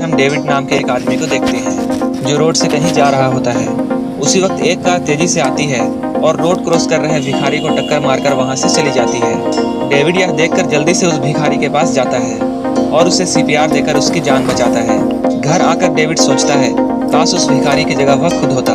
हम डेविड नाम के एक आदमी को देखते हैं जो रोड से कहीं जा रहा होता है। उसी वक्त एक कार तेजी से आती है और रोड क्रॉस कर रहे भिखारी को टक्कर मारकर वहां से चली जाती है। डेविड यह देखकर जल्दी से उस भिखारी के पास जाता है और उसे सीपीआर देकर उसकी जान बचाता है। घर आकर डेविड सोचता है काश उस भिखारी की जगह वह खुद होता।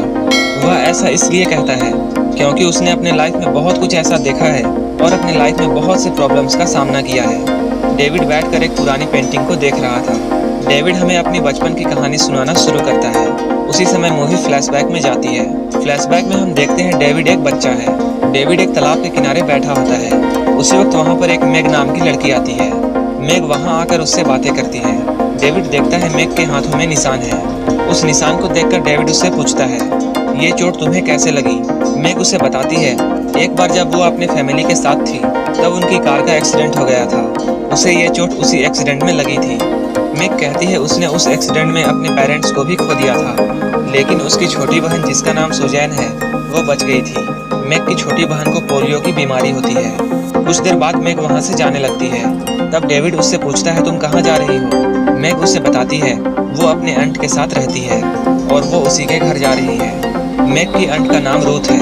वह ऐसा इसलिए कहता है क्योंकि उसने अपने लाइफ में बहुत कुछ ऐसा देखा है और अपने लाइफ में बहुत से प्रॉब्लम्स का सामना किया है। डेविड बैठकर एक पुरानी पेंटिंग को देख रहा था। डेविड हमें अपनी बचपन की कहानी सुनाना शुरू करता है। उसी समय मूवी फ्लैशबैक में जाती है। फ्लैशबैक में हम देखते हैं डेविड एक बच्चा है। डेविड एक तालाब के किनारे बैठा होता है। उसी वक्त वहाँ पर एक मेग नाम की लड़की आती है। मेग वहाँ आकर उससे बातें करती है। डेविड देखता है मेग के हाथों में निशान है। उस निशान को देखकर डेविड उससे पूछता है ये चोट तुम्हें कैसे लगी। मेग उसे बताती है एक बार जब वो अपने फैमिली के साथ थी तब उनकी कार का एक्सीडेंट हो गया था। उसे ये चोट उसी एक्सीडेंट में लगी थी। मेग कहती है उसने उस एक्सीडेंट में अपने पेरेंट्स को भी खो दिया था, लेकिन उसकी छोटी बहन जिसका नाम सुजैन है वो बच गई थी। मेग की छोटी बहन को पोलियो की बीमारी होती है। कुछ देर बाद मेग वहाँ से जाने लगती है। तब डेविड उससे पूछता है तुम कहाँ जा रही हो। मेग उसे बताती है वो अपने आंट के साथ रहती है और वो उसी के घर जा रही है। मेग की आंट का नाम रूथ है।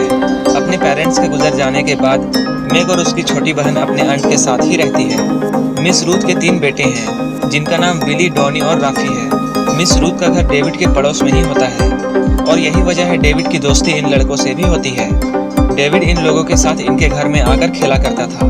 अपने पेरेंट्स के गुजर जाने के बाद मेग और उसकी छोटी बहन अपने आंट के साथ ही रहती है। मिस रूथ के 3 बेटे हैं जिनका नाम विली, डॉनी और राफी है। मिस रूथ का घर डेविड के पड़ोस में ही होता है और यही वजह है डेविड की दोस्ती इन लड़कों से भी होती है। डेविड इन लोगों के साथ इनके घर में आकर खेला करता था।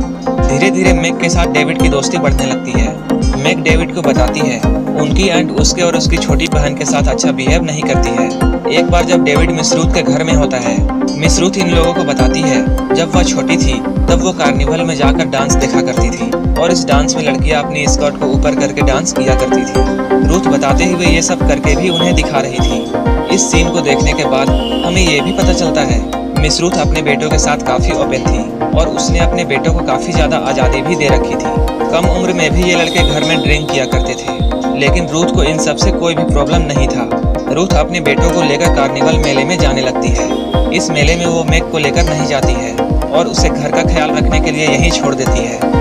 धीरे धीरे मेग के साथ डेविड की दोस्ती बढ़ने लगती है। मेग डेविड को बताती है उनकी आंट उसके और उसकी छोटी बहन के साथ अच्छा बिहेव नहीं करती है। एक बार जब डेविड मिस रूथ के घर में होता है, मिस रूथ इन लोगों को बताती है जब वह छोटी थी तब वो कार्निवल में जाकर डांस देखा करती थी और इस डांस में लड़कियां अपनी स्कर्ट को ऊपर करके डांस किया करती थी। रूथ बताते हुए ये सब करके भी उन्हें दिखा रही थी। इस सीन को देखने के बाद हमें ये भी पता चलता है मिस रूथ अपने बेटों के साथ काफी ओपन थी और उसने अपने बेटों को काफी ज्यादा आजादी भी दे रखी थी। कम उम्र में भी ये लड़के घर में ड्रिंक किया करते थे, लेकिन रूथ को इन सब से कोई भी प्रॉब्लम नहीं था। रूथ अपने बेटों को लेकर कार्निवल मेले में जाने लगती है। इस मेले में वो मेग को लेकर नहीं जाती है और उसे घर का ख्याल रखने के लिए यहीं छोड़ देती है।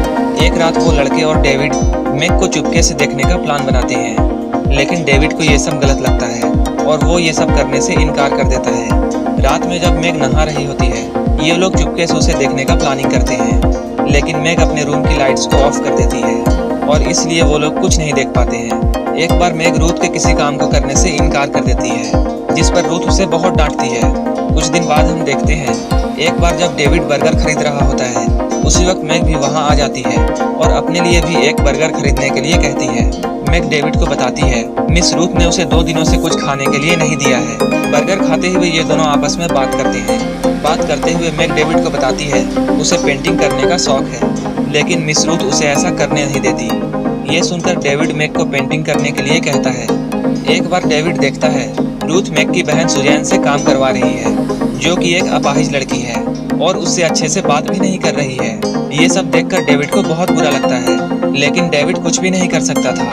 एक रात वो लड़के और डेविड मेग को चुपके से देखने का प्लान बनाते हैं, लेकिन डेविड को ये सब गलत लगता है और वो ये सब करने से इनकार कर देता है। रात में जब मेग नहा रही होती है ये लोग चुपके से उसे देखने का प्लानिंग करते हैं, लेकिन मेग अपने रूम की लाइट्स को ऑफ कर देती है और इसलिए वो लोग कुछ नहीं देख पाते हैं। एक बार मेग रूथ के किसी काम को करने से इनकार कर देती है, जिस पर रूथ उसे बहुत डांटती है। कुछ दिन बाद हम देखते हैं एक बार जब डेविड बर्गर खरीद रहा होता है उसी वक्त मेग भी वहां आ जाती है और अपने लिए भी एक बर्गर खरीदने के लिए कहती है। मेग डेविड को बताती है मिस रूथ ने उसे 2 दिनों से कुछ खाने के लिए नहीं दिया है। बर्गर खाते हुए ये दोनों आपस में बात करते हैं। बात करते हुए मेग डेविड को बताती है उसे पेंटिंग करने का शौक है, लेकिन मिस रूथ उसे ऐसा करने नहीं देती। ये सुनकर डेविड मेग को पेंटिंग करने के लिए कहता है। एक बार डेविड देखता है रूथ मेग की बहन सुजैन से काम करवा रही है, जो कि एक अपाहिज लड़की है और उससे अच्छे से बात भी नहीं कर रही है। ये सब देखकर डेविड को बहुत बुरा लगता है, लेकिन डेविड कुछ भी नहीं कर सकता था।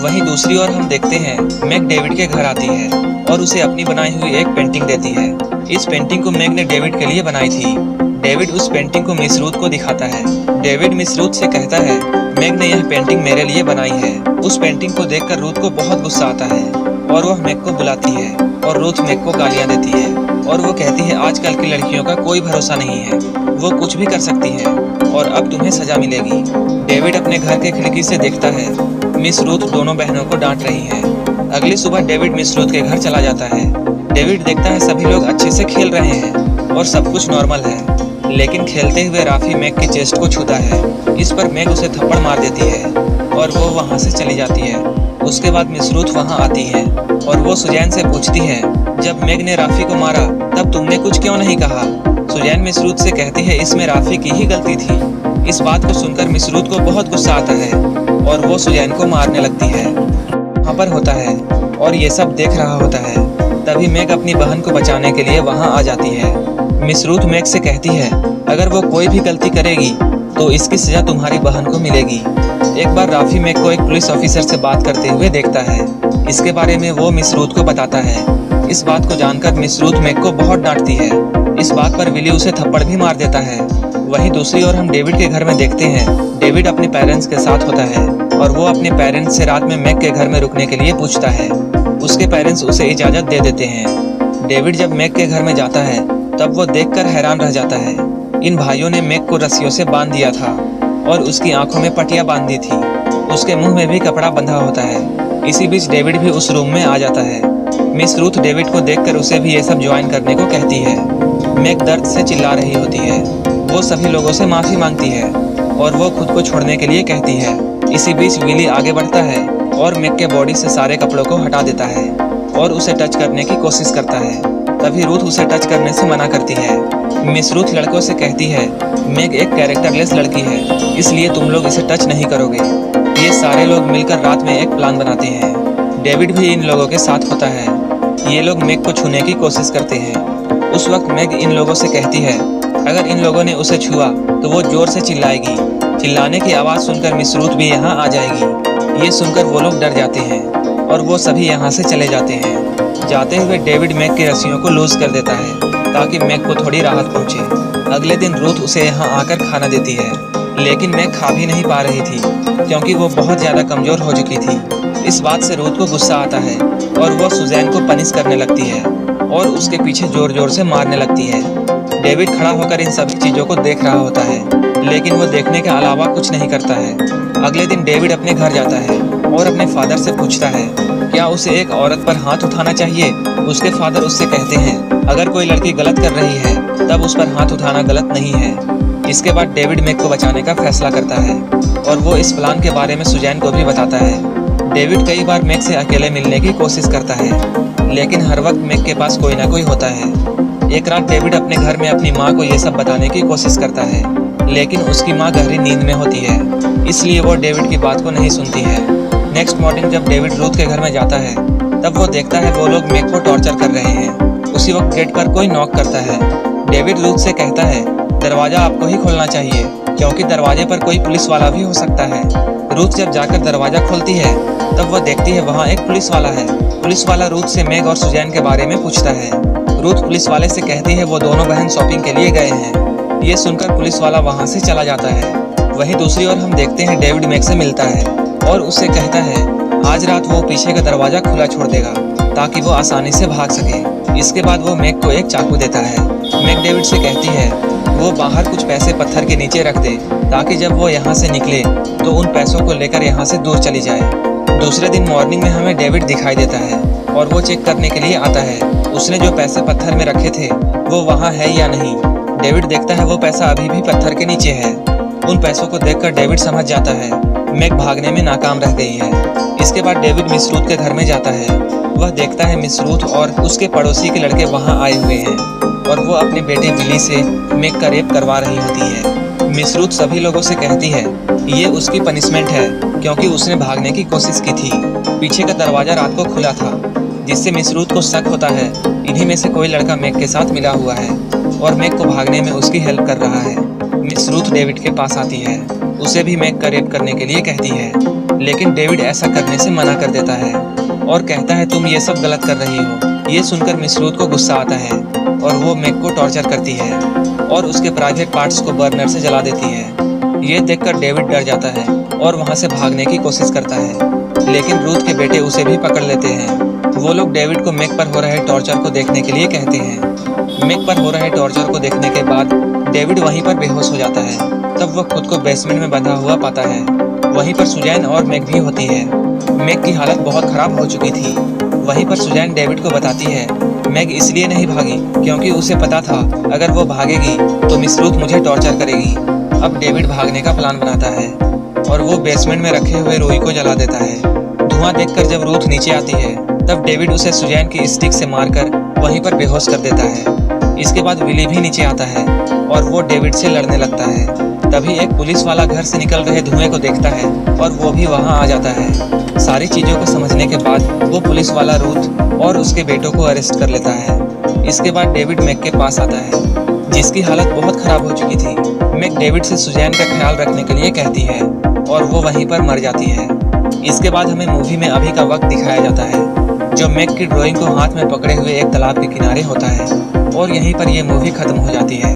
वहीं दूसरी ओर हम देखते हैं मेग डेविड के घर आती है और उसे अपनी बनाई हुई एक पेंटिंग देती है। इस पेंटिंग को मेग ने डेविड के लिए बनाई थी। डेविड उस पेंटिंग को मिस रूथ को दिखाता है। डेविड मिस रूथ से कहता है मेग ने यह पेंटिंग मेरे लिए बनाई है। उस पेंटिंग को देखकर रूथ को बहुत गुस्सा आता है और वह मेग को बुलाती है और रूथ मेग को गालियां देती है और वो कहती है आजकल की लड़कियों का कोई भरोसा नहीं है, वो कुछ भी कर सकती है और अब तुम्हें सजा मिलेगी। डेविड अपने घर के खिड़की से देखता है मिस रूथ दोनों बहनों को डांट रही है। अगली सुबह डेविड मिस रूथ के घर चला जाता है। डेविड देखता है सभी लोग अच्छे से खेल रहे हैं और सब कुछ नॉर्मल है, लेकिन खेलते हुए राफी मेग की चेस्ट को छूता है। इस पर मेग उसे थप्पड़ मार देती है और वो वहाँ से चली जाती है। उसके बाद मिस रूथ वहाँ आती है और वो सुजैन से पूछती है जब मेग ने राफी को मारा तब तुमने कुछ क्यों नहीं कहा। सुजैन मिस रूथ से कहती है इसमें राफी की ही गलती थी। इस बात को सुनकर मिस रूथ को बहुत गुस्सा आता है और वो सुजैन को मारने लगती है। वहाँ पर होता है और ये सब देख रहा होता है। तभी मेग अपनी बहन को बचाने के लिए वहाँ आ जाती है। मिस रूथ मेग से कहती है अगर वो कोई भी गलती करेगी तो इसकी सजा तुम्हारी बहन को मिलेगी। एक बार राफी मेग को एक पुलिस ऑफिसर से बात करते हुए देखता है। इसके बारे में वो मिस रूथ को बताता है। इस बात को जानकर मिस रूथ मेग को बहुत डांटती है। इस बात पर विली उसे थप्पड़ भी मार देता है। वहीं दूसरी ओर हम डेविड के घर में देखते हैं डेविड अपने पेरेंट्स के साथ होता है और वो अपने पेरेंट्स से रात में मैग के घर में रुकने के लिए पूछता है। उसके पेरेंट्स उसे इजाज़त दे देते हैं। डेविड जब मैग के घर में जाता है तब वो देखकर हैरान रह जाता है। इन भाइयों ने मैग को रस्सियों से बांध दिया था और उसकी आंखों में पट्टियां बांध दी थी। उसके मुंह में भी कपड़ा बंधा होता है। इसी बीच डेविड भी उस रूम में आ जाता है। मिस रूथ डेविड को देखकर उसे भी ये सब ज्वाइन करने को कहती है। मैग दर्द से चिल्ला रही होती है। वो सभी लोगों से माफ़ी मांगती है और वो खुद को छोड़ने के लिए कहती है। इसी बीच विली आगे बढ़ता है और मैग के बॉडी से सारे कपड़ों को हटा देता है और उसे टच करने की कोशिश करता है। तभी रूथ उसे टच करने से मना करती है। मिस रूथ लड़कों से कहती है, मैग एक कैरेक्टरलेस लड़की है, इसलिए तुम लोग इसे टच नहीं करोगे। ये सारे लोग मिलकर रात में एक प्लान बनाते हैं। डेविड भी इन लोगों के साथ होता है। ये लोग मैग को छूने की कोशिश करते हैं। उस वक्त मैग इन लोगों से कहती है, अगर इन लोगों ने उसे छुआ तो वो जोर से चिल्लाएगी। चिल्लाने की आवाज़ सुनकर मिस रूथ भी यहाँ आ जाएगी। ये सुनकर वो लोग डर जाते हैं और वो सभी यहाँ से चले जाते हैं। जाते हुए डेविड मैग की रस्सियों को लूज कर देता है ताकि मैग को थोड़ी राहत पहुँचे। अगले दिन रूथ उसे यहाँ आकर खाना देती है, लेकिन मैग खा भी नहीं पा रही थी क्योंकि वो बहुत ज़्यादा कमज़ोर हो चुकी थी। इस बात से रूथ को गुस्सा आता है और वो सुजैन को पनिश करने लगती है और उसके पीछे जोर जोर से मारने लगती है। डेविड खड़ा होकर इन सभी चीज़ों को देख रहा होता है, लेकिन वो देखने के अलावा कुछ नहीं करता है। अगले दिन डेविड अपने घर जाता है और अपने फादर से पूछता है, क्या उसे एक औरत पर हाथ उठाना चाहिए। उसके फादर उससे कहते हैं, अगर कोई लड़की गलत कर रही है तब उस पर हाथ उठाना गलत नहीं है। इसके बाद डेविड मैग को बचाने का फैसला करता है और वो इस प्लान के बारे में सुजैन को भी बताता है। डेविड कई बार मैग से अकेले मिलने की कोशिश करता है, लेकिन हर वक्त मैग के पास कोई ना कोई होता है। एक रात डेविड अपने घर में अपनी माँ को ये सब बताने की कोशिश करता है, लेकिन उसकी माँ गहरी नींद में होती है, इसलिए वो डेविड की बात को नहीं सुनती है। नेक्स्ट मॉर्निंग जब डेविड रूथ के घर में जाता है तब वो देखता है वो लोग मैग को टॉर्चर कर रहे हैं। उसी वक्त गेट पर कोई नॉक करता है। डेविड रूथ से कहता है, दरवाज़ा आपको ही खोलना चाहिए क्योंकि दरवाजे पर कोई पुलिस वाला भी हो सकता है। रूथ जब जाकर दरवाज़ा खोलती है तब वो देखती है वहाँ एक पुलिस वाला है। पुलिस वाला रूथ से मैग और सुजैन के बारे में पूछता है। रूथ पुलिस वाले से कहती है वो दोनों बहन शॉपिंग के लिए गए हैं। ये सुनकर पुलिस वाला वहाँ से चला जाता है। वहीं दूसरी ओर हम देखते हैं डेविड मैग से मिलता है और उससे कहता है आज रात वो पीछे का दरवाज़ा खुला छोड़ देगा ताकि वो आसानी से भाग सके। इसके बाद वो मैग को एक चाकू देता है। मैग डेविड से कहती है वो बाहर कुछ पैसे पत्थर के नीचे रख दे ताकि जब वो यहाँ से निकले तो उन पैसों को लेकर यहाँ से दूर चली जाए। दूसरे दिन मॉर्निंग में हमें डेविड दिखाई देता है और वो चेक करने के लिए आता है उसने जो पैसे पत्थर में रखे थे वो वहाँ है या नहीं। डेविड देखता है वो पैसा अभी भी पत्थर के नीचे है। उन पैसों को देखकर डेविड समझ जाता है मैग भागने में नाकाम रह गई है। इसके बाद डेविड मिस रूथ के घर में जाता है। वह देखता है मिस रूथ और उसके पड़ोसी के लड़के वहां आए हुए हैं और वो अपने बेटे विली से मैग का रेप करवा रही होती है। मिस रूथ सभी लोगों से कहती है ये उसकी पनिशमेंट है क्योंकि उसने भागने की कोशिश की थी। पीछे का दरवाज़ा रात को खुला था जिससे मिस रूथ को शक होता है इन्हीं में से कोई लड़का मैग के साथ मिला हुआ है और मैग को भागने में उसकी हेल्प कर रहा है। मिस रूथ डेविड के पास आती है, उसे भी मैग का रेप करने के लिए कहती है, लेकिन डेविड ऐसा करने से मना कर देता है और कहता है तुम ये सब गलत कर रही हो। ये सुनकर मिस रूथ को गुस्सा आता है और वो मैग को टॉर्चर करती है और उसके प्राइवेट पार्ट्स को बर्नर से जला देती है। ये देखकर डेविड डर जाता है और वहाँ से भागने की कोशिश करता है, लेकिन रूथ के बेटे उसे भी पकड़ लेते हैं। वो लोग डेविड को मैग पर हो रहे टॉर्चर को देखने के लिए कहते हैं। मैग पर हो रहे टॉर्चर को देखने के बाद डेविड वहीं पर बेहोश हो जाता है। तब वह खुद को बेसमेंट में बंधा हुआ पाता है। वहीं पर सुजैन और मैग भी होती है। मैग की हालत बहुत खराब हो चुकी थी। वहीं पर सुजैन डेविड को बताती है मैग इसलिए नहीं भागी क्योंकि उसे पता था अगर वो भागेगी तो मिस रूथ मुझे टॉर्चर करेगी। अब डेविड भागने का प्लान बनाता है और वो बेसमेंट में रखे हुए रुई को जला देता है। धुआं देखकर जब रूथ नीचे आती है तब डेविड उसे सुजैन की स्टिक से मारकर वहीं पर बेहोश कर देता है। इसके बाद विली भी नीचे आता है और वो डेविड से लड़ने लगता है। तभी एक पुलिस वाला घर से निकल रहे धुएं को देखता है और वो भी वहां आ जाता है। सारी चीजों को समझने के बाद वो पुलिस वाला रूथ और उसके बेटों को अरेस्ट कर लेता है। इसके बाद डेविड मैग के पास आता है जिसकी हालत बहुत खराब हो चुकी थी। मैग डेविड से सुजैन का ख्याल रखने के लिए कहती है और वो वहीं पर मर जाती है। इसके बाद हमें मूवी में अभी का वक्त दिखाया जाता है जो मैग की ड्राइंग को हाथ में पकड़े हुए एक तालाब के किनारे होता है और यहीं पर यह मूवी खत्म हो जाती है।